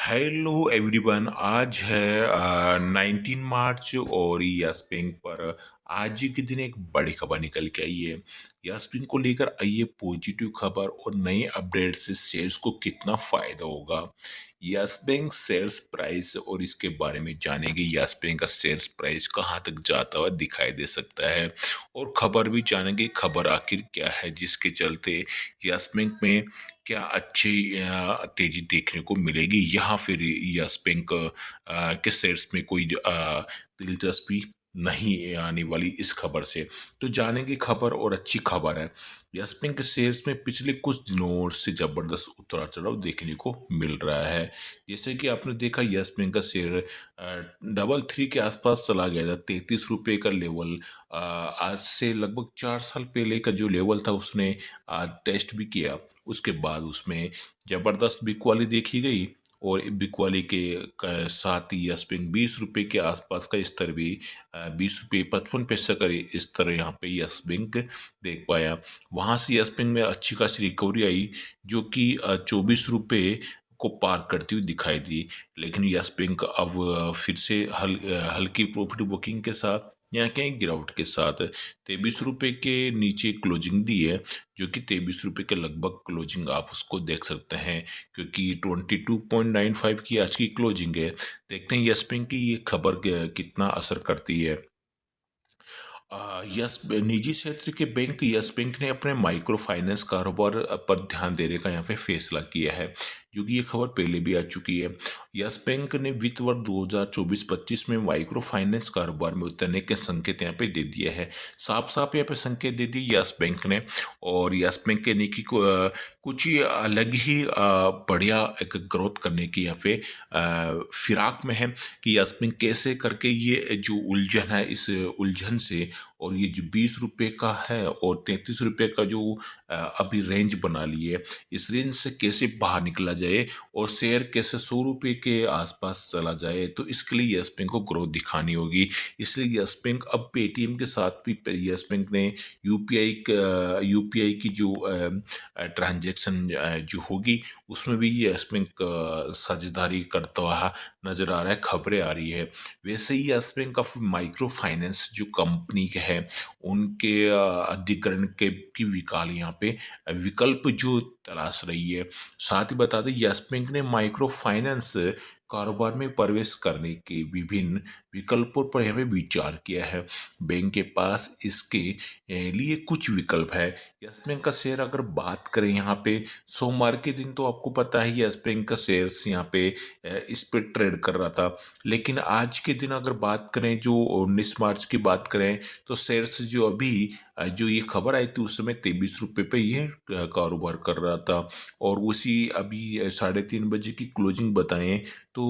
Hello everyone. आज है 19 मार्च और यस बैंक पर आज ही के दिन एक बड़ी खबर निकल के आई है। यस बैंक को लेकर आई है पॉजिटिव खबर और नए अपडेट से शेयर्स को कितना फायदा होगा। यस बैंक शेयर्स प्राइस और इसके बारे में जानेंगे। यस बैंक का शेयर्स प्राइस कहाँ तक जाता हुआ दिखाई दे सकता है और खबर भी जानेंगे। खबर आखिर क्या है जिसके चलते यस बैंक में क्या अच्छी तेजी देखने को मिलेगी, या फिर यस बैंक के शेयर्स में कोई दिलचस्पी नहीं आने वाली इस खबर से। तो जानेंगे खबर, और अच्छी खबर है यस बैंक के शेयर्स में पिछले कुछ दिनों से जबरदस्त उतार चढ़ाव देखने को मिल रहा है। जैसे कि आपने देखा यस बैंक का शेयर 33 के आसपास चला गया था, 33 रुपये का लेवल। आज से लगभग 4 साल पहले का जो लेवल था उसने आज टेस्ट भी किया। उसके बाद उसमें जबरदस्त बिकवाली देखी गई और बिकवाली के साथ ही यस बैंक 20 रुपये के आसपास का स्तर भी 20 रुपये 55 पैसे का स्तर यहाँ पे यस बैंक देख पाया। वहाँ से यस बैंक में अच्छी खासी रिकवरी आई जो कि 24 रुपये को पार करती हुई दिखाई दी। लेकिन यस बैंक अब फिर से हल्की प्रॉफिट बुकिंग के साथ यहाँ के गिरावट के साथ 23 रुपये के नीचे क्लोजिंग दी है, जो कि 23 रुपये के लगभग क्लोजिंग आप उसको देख सकते हैं, क्योंकि 22.95 की आज की क्लोजिंग है। देखते हैं यस बैंक की ये खबर कितना असर करती है। यस निजी क्षेत्र के बैंक यस बैंक ने अपने माइक्रो फाइनेंस कारोबार पर ध्यान देने का यहाँ पे फैसला किया है, क्योंकि ये खबर पहले भी आ चुकी है। यस बैंक ने वित्त वर्ष 2024-25 में माइक्रो फाइनेंस कारोबार में उतरने के संकेत यहाँ पे दे दिए हैं। साफ साफ यहाँ पे संकेत दे दिए यस बैंक ने। और यस बैंक के नीति को कुछ ही अलग ही बढ़िया एक ग्रोथ करने की यहाँ पे फिराक में है कि यस बैंक कैसे करके ये जो उलझन है, इस उलझन से, और ये जो 20 रुपये का है और 33 रुपये का जो अभी रेंज बना ली है, इस रेंज से कैसे बाहर निकला जाए और शेयर कैसे 100 रुपये के आसपास चला जाए। तो इसके लिए यस बैंक को ग्रोथ दिखानी होगी। इसलिए यस बैंक अब पेटीएम के साथ भी यस बैंक ने यूपीआई की जो ट्रांजैक्शन जो होगी उसमें भी यस बैंक साझेदारी करता हुआ नजर आ रहा है, खबरें आ रही है। वैसे ही Yes Bank of micro finance जो कंपनी है उनके अधिग्रहण के की विकाल यहाँ पे विकल्प जो तलाश रही है। साथ ही बता दें यस बैंक ने माइक्रो फाइनेंस कारोबार में प्रवेश करने के विभिन्न विकल्पों पर यहाँ पे विचार किया है। बैंक के पास इसके लिए कुछ विकल्प है। यस बैंक का शेयर अगर बात करें यहाँ पे सोमवार के दिन, तो आपको पता है यस बैंक का शेयर्स यहाँ पे इस पे ट्रेड कर रहा था। लेकिन आज के दिन अगर बात करें, जो 19 मार्च की बात करें, तो शेयर्स जो अभी जो ये खबर आई थी उस समय 23 रुपये पे ये कारोबार कर रहा था। और उसी अभी 3:30 बजे की क्लोजिंग बताएं तो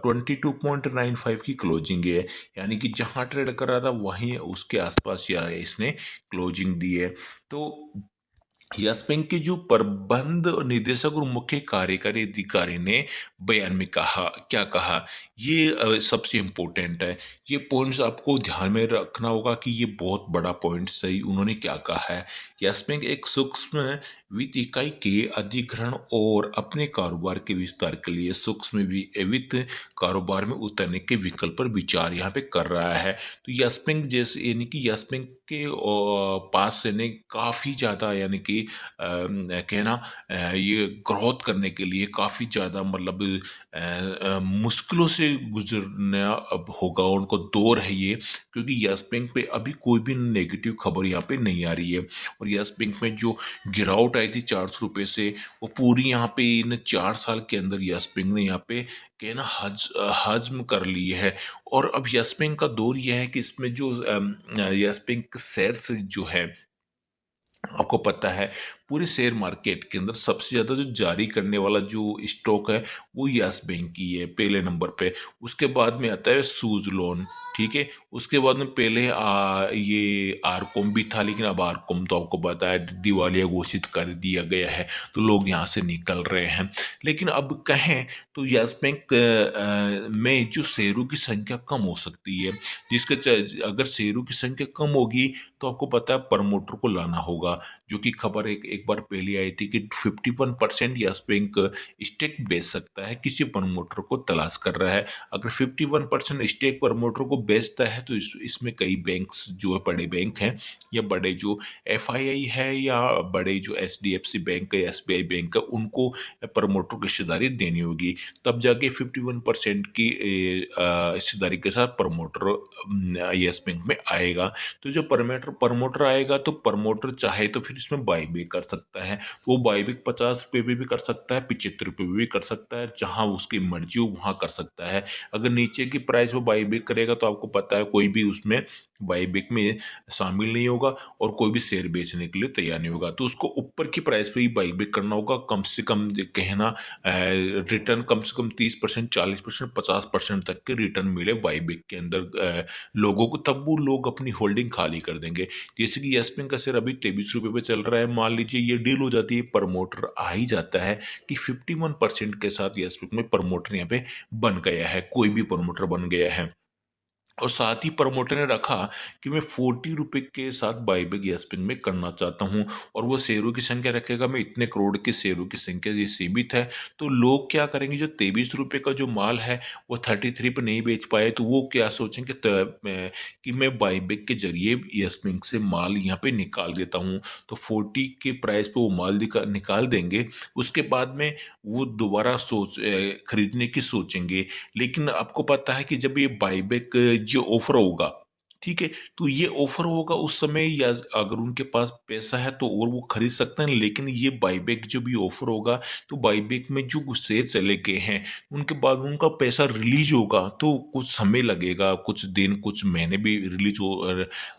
22.95 की क्लोजिंग है, यानी कि जहां ट्रेड कर रहा था वहीं उसके आसपास या इसने क्लोजिंग दी है। तो यस बैंक के जो प्रबंध निदेशक और मुख्य कार्यकारी अधिकारी ने बयान में कहा, क्या कहा, ये सबसे इम्पोर्टेंट है। ये पॉइंट्स आपको ध्यान में रखना होगा कि ये बहुत बड़ा पॉइंट सही उन्होंने क्या कहा है। यस बैंक एक सूक्ष्म वित्त इकाई के अधिग्रहण और अपने कारोबार के विस्तार के लिए सूक्ष्म वित्त कारोबार में उतरने के विकल्प पर विचार यहाँ पे कर रहा है। तो यस बैंक जैसे, यानी कि यस बैंक के पास से ने काफ़ी ज़्यादा, यानी कि कहना ये ग्रोथ करने के लिए काफ़ी ज़्यादा मतलब मुश्किलों से गुजरना अब होगा उनको, दौर है ये, क्योंकि यस बैंक पे अभी कोई भी नेगेटिव खबर यहाँ पे नहीं आ रही है। और यस बैंक में जो गिरावट आई थी 400 रुपये से, वो पूरी यहाँ पे इन 4 साल के अंदर यस बैंक ने यहाँ पे कहना हजम कर ली है। और अब यस बैंक का दौर यह है कि इसमें जो यस बैंक शेयर्स जो है, आपको पता है पूरे शेयर मार्केट के अंदर सबसे ज़्यादा जो जारी करने वाला जो स्टॉक है वो यस बैंक की है पहले नंबर पे। उसके बाद में आता है सूज लोन, ठीक है। उसके बाद में पहले ये आरकॉम भी था, लेकिन अब आरकॉम तो आपको पता है दिवालिया घोषित कर दिया गया है, तो लोग यहाँ से निकल रहे हैं। लेकिन अब कहें तो यस बैंक में जो शेयरों की संख्या कम हो सकती है, अगर शेयरों की संख्या कम होगी तो आपको पता है प्रमोटर को लाना होगा, जो कि खबर एक एक बार पहले आई थी कि 51% यस बैंक स्टेक बेच सकता है किसी प्रमोटर को तलाश कर रहा है। अगर 51% स्टेक प्रमोटर को बेचता है तो इसमें कई बैंक्स जो है बड़े बैंक हैं या बड़े जो एफआईआई है या बड़े जो एचडीएफसी बैंक है एसबीआई बैंक है उनको प्रमोटर की हिस्सेदारी देनी होगी। तब जाके 51% की हिस्सेदारी के साथ प्रमोटर यस बैंक में आएगा। तो जो प्रमोटर प्रमोटर आएगा तो प्रमोटर चाहे तो फिर इसमें बाई भी कर सकता है। वो बाई भी 50 रुपये में भी कर सकता है, 75 रुपये में भी कर सकता है, जहां उसकी मर्जी हो वहां कर सकता है। अगर नीचे की प्राइस वो बाई बैक करेगा तो आपको पता है कोई भी उसमें बाई बैक में शामिल नहीं होगा और कोई भी शेयर बेचने के लिए तैयार नहीं होगा। तो उसको ऊपर की प्राइस पे ही बाई बैक करना होगा। कम से कम कहना रिटर्न कम से कम 30%, 40%, 50% तक के रिटर्न मिले बाई बैक के अंदर लोगों को, तब वो लोग अपनी होल्डिंग खाली कर देंगे। जैसे कि यस बैंक का शेयर अभी 23 रुपये पे चल रहा है। मान लीजिए ये डील हो जाती है, प्रमोटर आ ही जाता है कि 51% के साथ यस बैंक में प्रमोटर यहाँ पे बन गया है, कोई भी प्रमोटर बन गया है। और साथ ही प्रमोटर ने रखा कि मैं 40 रुपये के साथ बाईबैक यस बैंक में करना चाहता हूँ और वो शेयरों की संख्या रखेगा, मैं इतने करोड़ के शेयरों की संख्या ये सीमित है। तो लोग क्या करेंगे, जो 23 रुपये का जो माल है वो 33 पे नहीं बेच पाए तो वो क्या सोचेंगे कि मैं बाईबैक के जरिए यस बैंक से माल यहाँ पे निकाल देता हूँ। तो 40 के प्राइस पे वो माल निकाल देंगे। उसके बाद में वो दोबारा खरीदने की सोचेंगे। लेकिन आपको पता है कि जब ये बाईबैक जो ऑफर होगा, ठीक है, तो ये ऑफर होगा उस समय, या अगर उनके पास पैसा है तो और वो खरीद सकते हैं। लेकिन ये बाईबैक जो भी ऑफर होगा तो बाईबैक में जो शेयर चले गए हैं उनके बाद उनका पैसा रिलीज होगा तो कुछ समय लगेगा, कुछ दिन कुछ महीने भी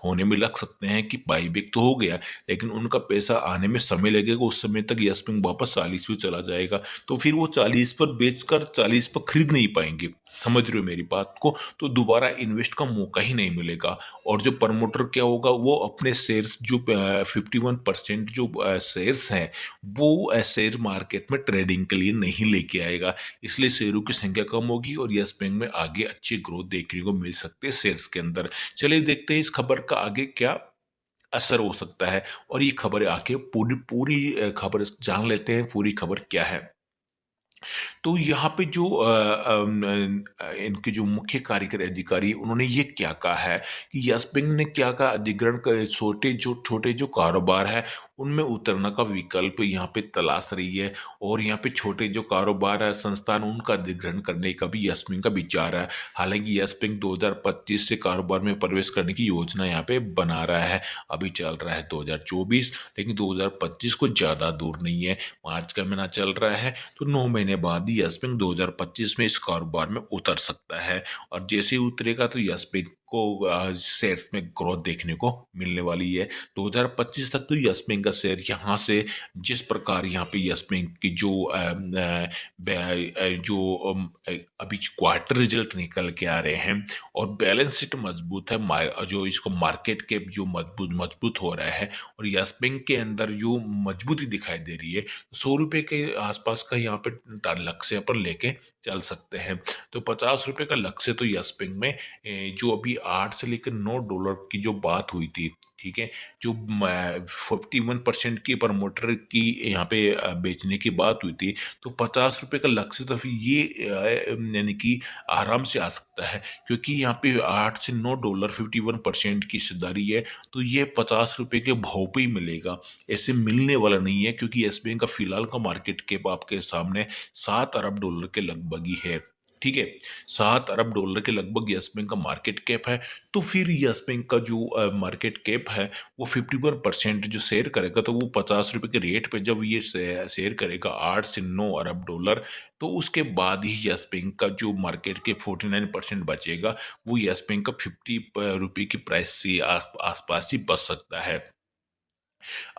होने में लग सकते हैं कि बाईबैक तो हो गया लेकिन उनका पैसा आने में समय लगेगा। उस समय तक यस बैंक वापस 40 पे चला जाएगा तो फिर वो 40 पर बेचकर 40 पर खरीद नहीं पाएंगे। समझ रहे हो मेरी बात को? तो दोबारा इन्वेस्ट का मौका ही नहीं मिलेगा। और जो प्रमोटर क्या होगा, वो अपने शेयर्स जो 51% जो शेयर्स हैं वो शेयर मार्केट में ट्रेडिंग के लिए नहीं लेके आएगा। इसलिए शेयरों की संख्या कम होगी और यस बैंक में आगे अच्छी ग्रोथ देखने को मिल सकती है शेयर्स के अंदर। चलिए देखते हैं इस खबर का आगे क्या असर हो सकता है और ये खबर आके पूरी पूरी खबर जान लेते हैं पूरी खबर क्या है। तो यहाँ पे जो इनके जो मुख्य कार्यकारी अधिकारी उन्होंने ये क्या कहा है कि यस बैंक ने क्या कहा, अधिग्रहण छोटे जो कारोबार है उनमें उतरने का विकल्प यहाँ पे तलाश रही है और यहाँ पे छोटे जो कारोबार है संस्थान उनका अधिग्रहण करने का भी यस बैंक का विचार है। हालांकि यस बैंक 2025 से कारोबार में प्रवेश करने की योजना यहाँ पे बना रहा है। अभी चल रहा है 2024, लेकिन 2025 को ज़्यादा दूर नहीं है, मार्च का महीना चल रहा है तो 9 महीने बाद ही यस बैंक 2025 में इस कारोबार में उतर सकता है। और जैसे ही उतरेगा तो यस बैंक को शेयर्स में ग्रोथ देखने को मिलने वाली है। 2025 तक तो यस बैंक का शेयर यहाँ से जिस प्रकार यहाँ पे यस बैंक की जो अभी क्वार्टर रिजल्ट निकल के आ रहे हैं और बैलेंस शीट मजबूत है, जो इसको मार्केट कैप जो मजबूत मजबूत हो रहा है और यस बैंक के अंदर जो मजबूती दिखाई दे रही है, 100 रुपये के आसपास का यहाँ पे लक्ष्य पर लेके चल सकते हैं। तो 50 रुपये का लक्ष्य तो यस बैंक में जो अभी 8 से लेकर $9 की जो बात हुई थी, ठीक है, जो 51% की प्रमोटर की यहाँ पे बेचने की बात हुई थी, तो 50 रुपये का लक्ष्य तो फिर ये यानी कि आराम से आ सकता है क्योंकि यहाँ पे $8 से $9 51% की हिस्सेदारी है। तो ये 50 रुपये के भाव पे ही मिलेगा, ऐसे मिलने वाला नहीं है क्योंकि यस बैंक का फिलहाल का मार्केट कैप आपके सामने $7 अरब के लगभग ही है। ठीक है, $7 अरब के लगभग यस बैंक का मार्केट कैप है। तो फिर यस बैंक का जो मार्केट कैप है वो 51% जो शेयर करेगा तो वो 50 रुपये के रेट पे जब ये शेयर करेगा $8 से $9 अरब, तो उसके बाद ही यस बैंक का जो मार्केट के 49% बचेगा वो यस बैंक का 50 रुपये की प्राइस से आसपास ही बच सकता है।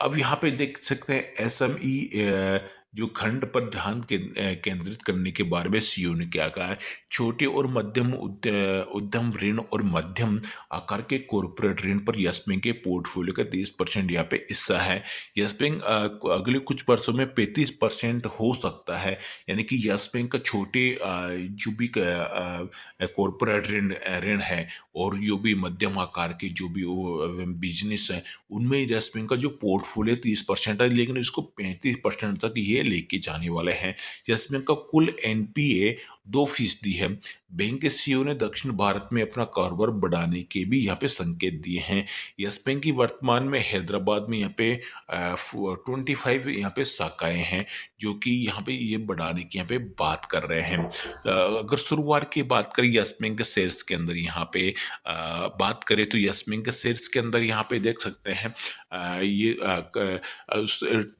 अब यहाँ पे देख सकते हैं एसएमई जो खंड पर ध्यान केंद्रित करने के बारे में सीईओ ने क्या कहा है। छोटे और मध्यम उद्यम ऋण और मध्यम आकार के कॉरपोरेट ऋण पर यस बैंक के पोर्टफोलियो का 30% यहाँ पे हिस्सा है। यस बैंक अगले कुछ वर्षों में 35% हो सकता है। यानी कि यस बैंक का छोटे जो भी कॉरपोरेट ऋण ऋण है और जो भी मध्यम आकार के जो भी बिजनेस है, उनमें यस बैंक का जो पोर्टफोलियो 30% है, लेकिन इसको 35% तक ये लेके जाने वाले हैं। यस बैंक का कुल एनपीए 2% है। बैंक के सीईओ ने दक्षिण भारत में अपना कारोबार बढ़ाने के भी यहाँ पे संकेत दिए हैं। यस बैंक की वर्तमान में हैदराबाद में यहाँ पे 25 यहाँ पे शाखाएं हैं, जो कि यहाँ पे ये बढ़ाने की यहाँ पे बात कर रहे हैं। अगर शुरुआत की बात करें यस बैंक के शेयर्स के अंदर, यहाँ पे बात करें तो यस बैंक के शेयर्स के अंदर यहाँ पे देख सकते हैं ये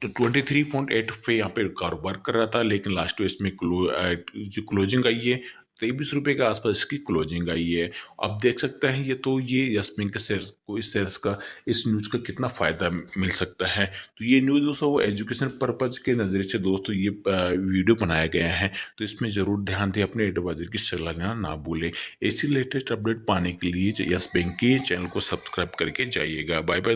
23.8 पे यहाँ पे कारोबार कर रहा था, लेकिन लास्ट में इसमें जो क्लोजिंग आई है 23 रुपये के आसपास इसकी क्लोजिंग आई है। अब देख सकते हैं ये यस बैंक के शेयर्स को, इस शेयर्स का, इस न्यूज़ का कितना फ़ायदा मिल सकता है। तो ये न्यूज़ दोस्तों वो एजुकेशन पर्पज़ के नज़रिए से दोस्तों ये वीडियो बनाया गया है, तो इसमें ज़रूर ध्यान दें, अपने एडवाइजर की सलाह लेना ना भूलें। ऐसी लेटेस्ट अपडेट पाने के लिए यस बैंक के चैनल को सब्सक्राइब करके जाइएगा। Bye bye.